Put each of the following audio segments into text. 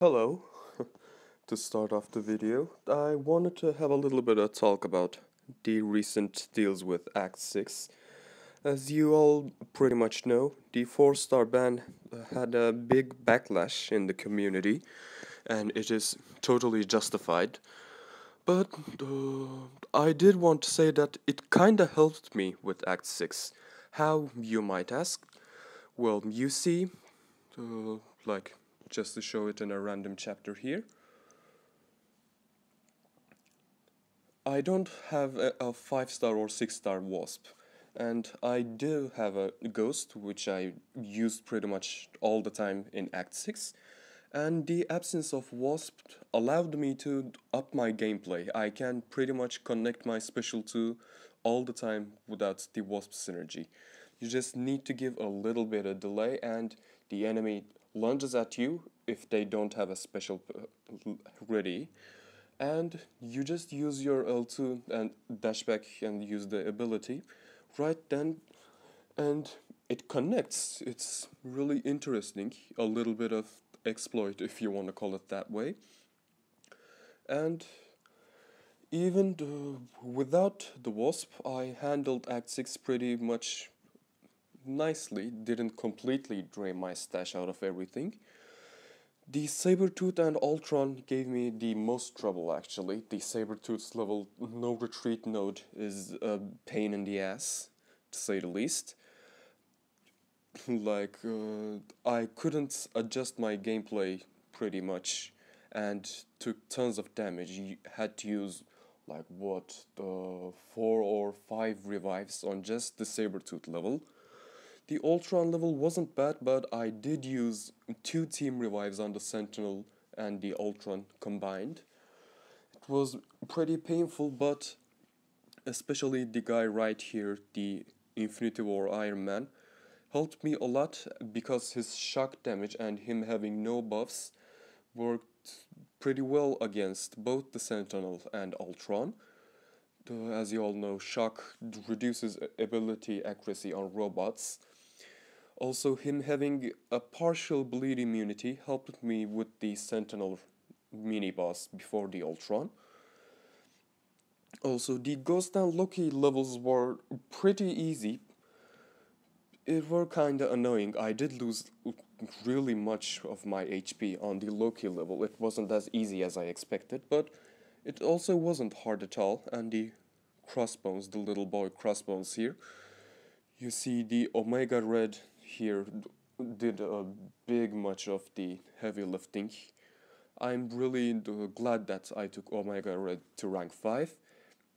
Hello. To start off the video, I wanted to have a little bit of talk about the recent deals with Act 6. As you all pretty much know, the 4-star ban had a big backlash in the community, and it is totally justified. But I did want to say that it kinda helped me with Act 6. How, you might ask? Well, you see, uh, like, just to show it in a random chapter here, I don't have a 5-star or 6-star wasp, and I do have a ghost which I used pretty much all the time in Act 6, and the absence of wasp allowed me to up my gameplay. I can pretty much connect my special to all the time without the wasp synergy. You just need to give a little bit of delay, and the enemy lunges at you if they don't have a special ready, and you just use your L2 and dash back and use the ability right then, and it connects. It's really interesting, a little bit of exploit if you want to call it that way. And even without the wasp, I handled Act 6 pretty much nicely, didn't completely drain my stash out of everything. The Saber-Tooth and Ultron gave me the most trouble actually. The Saber-Tooth's level no retreat node is a pain in the ass, to say the least. I couldn't adjust my gameplay pretty much and took tons of damage. You had to use like what, 4 or 5 revives on just the Saber-Tooth level. The Ultron level wasn't bad, but I did use 2 team revives on the Sentinel and the Ultron combined. It was pretty painful, but especially the guy right here, the Infinity War Iron Man, helped me a lot because his shock damage and him having no buffs worked pretty well against both the Sentinel and Ultron. As you all know, shock reduces ability accuracy on robots. Also, him having a partial bleed immunity helped me with the Sentinel mini boss before the Ultron. Also, the Ghost and Loki levels were pretty easy. It were kinda annoying. I did lose really much of my HP on the Loki level. It wasn't as easy as I expected, but it also wasn't hard at all. And the Crossbones, the little boy Crossbones here, you see the Omega Red here did a big much of the heavy lifting. I'm really glad that I took Omega Red to rank 5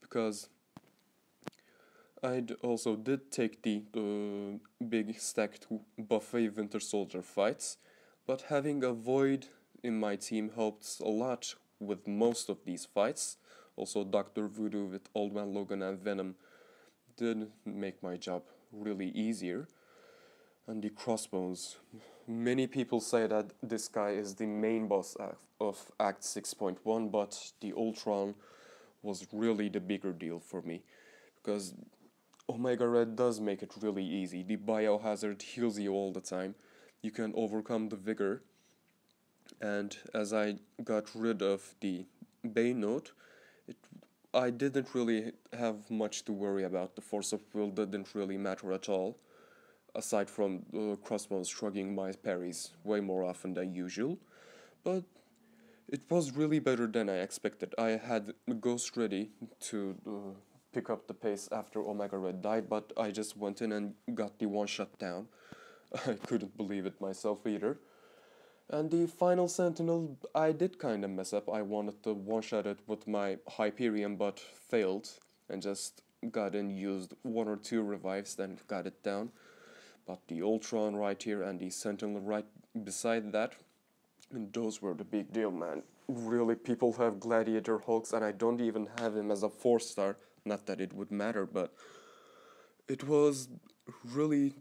because I also did take the big stacked buffet Winter Soldier fights, but having a Void in my team helped a lot with most of these fights. Also, Doctor Voodoo with Old Man Logan and Venom did make my job really easier. And the Crossbones. Many people say that this guy is the main boss of Act 6.1, but the Ultron was really the bigger deal for me because Omega Red does make it really easy. The biohazard heals you all the time. You can overcome the vigor. And as I got rid of the Bay note, it, I didn't really have much to worry about. The force of will didn't really matter at all, aside from Crossbones shrugging my parries way more often than usual. But it was really better than I expected. I had Ghost ready to pick up the pace after Omega Red died, but I just went in and got the one shot down. I couldn't believe it myself either. And the final Sentinel, I did kinda mess up. I wanted to one shot it with my Hyperion, but failed, and just got in, used 1 or 2 revives, then got it down. But the Ultron right here and the Sentinel right beside that, and those were the big deal, man. Really, people have Gladiator Hulks, and I don't even have him as a 4-star. Not that it would matter, but it was really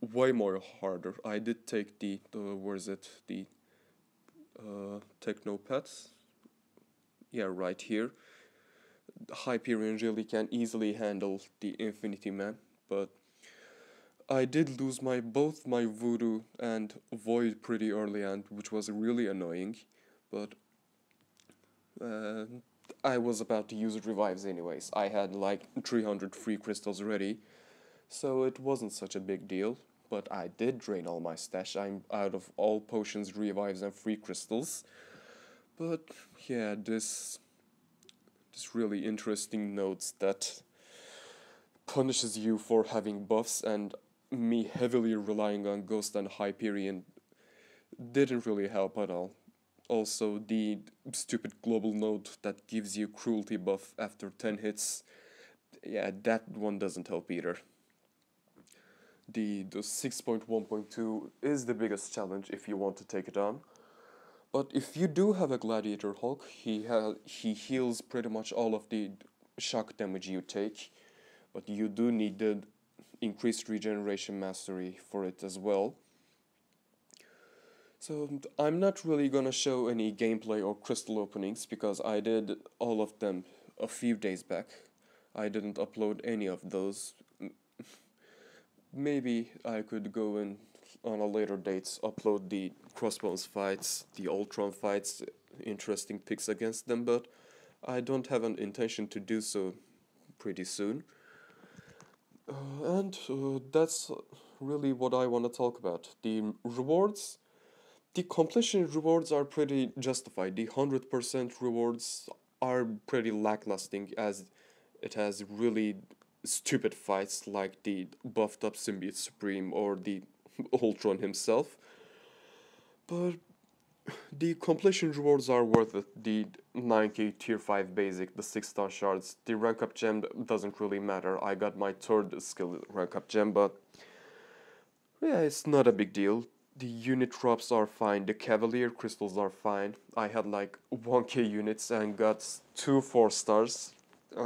way more harder. I did take the where is it, the Technopets. Yeah, right here. Hyperion really can easily handle the Infinity Man, but I did lose both my Voodoo and Void pretty early on, which was really annoying, but uh, I was about to use revives anyways. I had like 300 free crystals ready, so it wasn't such a big deal. But I did drain all my stash. I'm out of all potions, revives, and free crystals. But yeah, this really interesting notes that punishes you for having buffs, and me heavily relying on Ghost and Hyperion didn't really help at all. Also, the stupid global node that gives you cruelty buff after 10 hits, yeah, that one doesn't help either. The 6.1.2 is the biggest challenge if you want to take it on. But if you do have a Gladiator Hulk, he heals pretty much all of the shock damage you take, but you do need the increased regeneration mastery for it as well. So I'm not really gonna show any gameplay or crystal openings because I did all of them a few days back. I didn't upload any of those. Maybe I could go in on a later date, upload the Crossbones fights, the Ultron fights, interesting picks against them, but I don't have an intention to do so pretty soon. And that's really what I want to talk about. The rewards, the completion rewards are pretty justified. The 100% rewards are pretty lacklusting as it has really stupid fights like the buffed up Symbiote Supreme or the Ultron himself. But the completion rewards are worth it. The 9k tier 5 basic, the 6-star shards, the rank up gem doesn't really matter. I got my third skill rank up gem, but yeah, it's not a big deal. The unit drops are fine, the Cavalier crystals are fine. I had like 1k units and got 2 4 stars,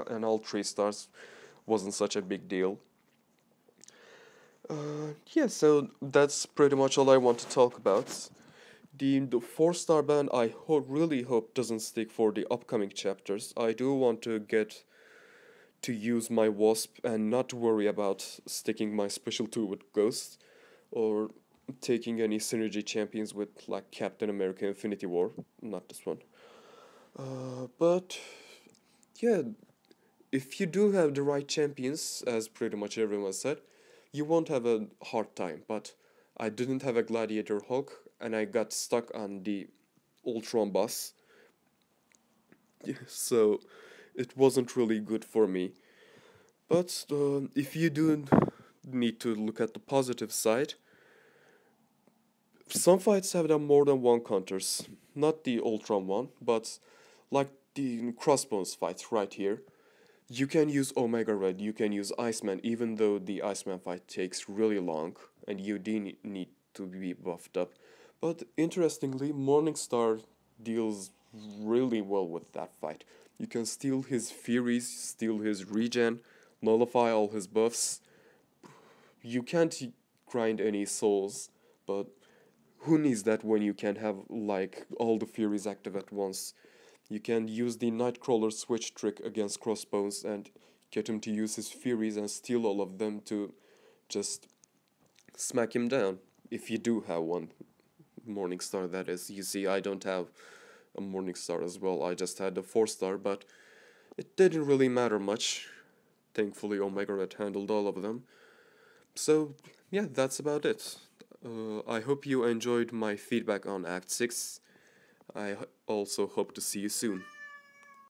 and all 3 stars wasn't such a big deal. Yeah, so that's pretty much all I want to talk about. The 4-star ban really hope doesn't stick for the upcoming chapters. I do want to get to use my Wasp and not worry about sticking my special 2 with Ghost or taking any synergy champions with like Captain America Infinity War. Not this one. But yeah, if you do have the right champions, as pretty much everyone said, you won't have a hard time. But I didn't have a Gladiator Hulk, and I got stuck on the Ultron boss, so it wasn't really good for me. But if you do need to look at the positive side, some fights have done more than one counters. Not the Ultron one, but like the Crossbones fight right here. You can use Omega Red, you can use Iceman, even though the Iceman fight takes really long and you do need to be buffed up. But interestingly, Morningstar deals really well with that fight. You can steal his Furies, steal his regen, nullify all his buffs. You can't grind any souls, but who needs that when you can have like all the Furies active at once? You can use the Nightcrawler switch trick against Crossbones and get him to use his Furies and steal all of them to just smack him down. If you do have one. Morningstar, that is. You see, I don't have a Morningstar as well. I just had a 4-star, but it didn't really matter much. Thankfully, Omega Red handled all of them. So, yeah, that's about it. I hope you enjoyed my feedback on Act 6. I also hope to see you soon.